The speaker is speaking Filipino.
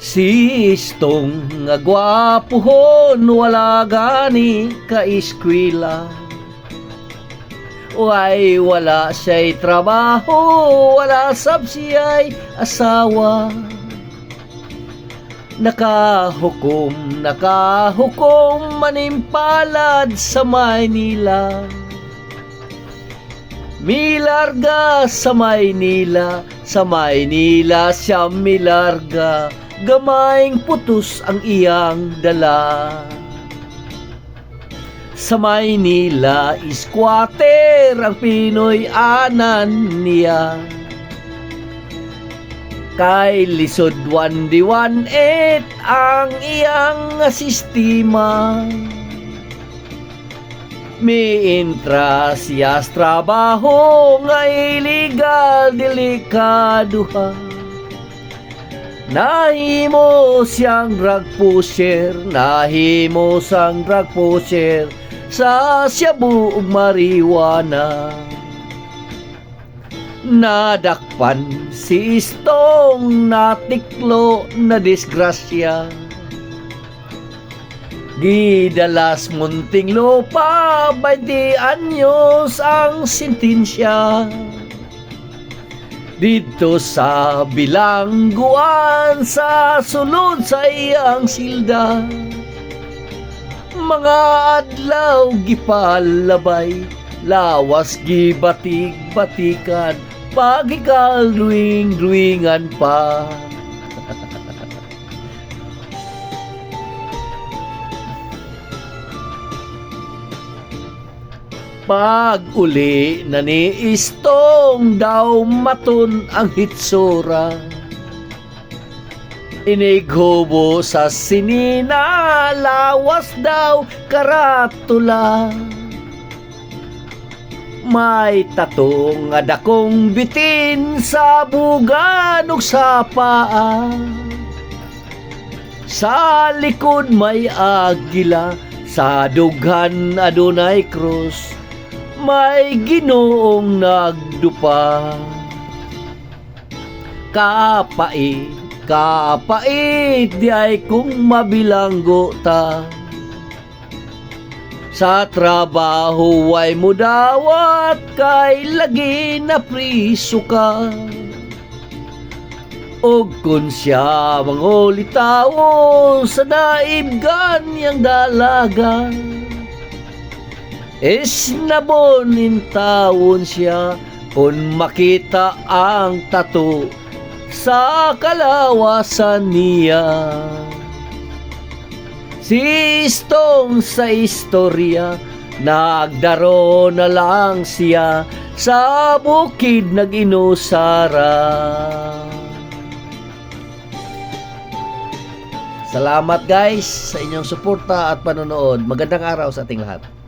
Si Istong nga gwapuhon wala gani ka eskwela. Wala siya'y trabaho, wala sab siya'y asawa. Nakahukom manimpalad sa Maynila. Milarga sa Maynila siya milarga, gamayng putus ang iyang dala. Sa Maynila, squatter ang Pinoy anan niya. Kay lisod 1D18 ang iyang sistema. May intrasiyas trabaho nga illegal delikado ha. Nahimo siyang drug pusher, sa Cebu ug marijuana. Nadakpan si Istong natiklo na disgrasya. Gidalas munting lupa, 20 anyos ang sentensya. Dito sa bilangguan sa sulod sa iyang silda. Mga adlaw gipalabay, lawas gibatik-batikan, pagikaluing-luingan pa. Pag uli na ni Istong daw maton ang hitsura. Inighubo sa sinina, lawas daw karatula. May tatong nga dakong bitin sa bugan ug sa paa. Sa likod may agila, sa dughan adunay krus. May Ginoong nagdupa. Kapait di ay kung mabilanggo ta. Sa trabaho ay mudawat, kay lagi na priso ka. Og kun siya mangolitaw sa naibgan niyang dalaga. Isnabonin taon siya kung makita ang tato sa kalawasan niya. Si Istong sa istorya, nagdaro na lang siya sa bukid nag-inusara. Salamat guys sa inyong suporta at panonood. Magandang araw sa ating lahat.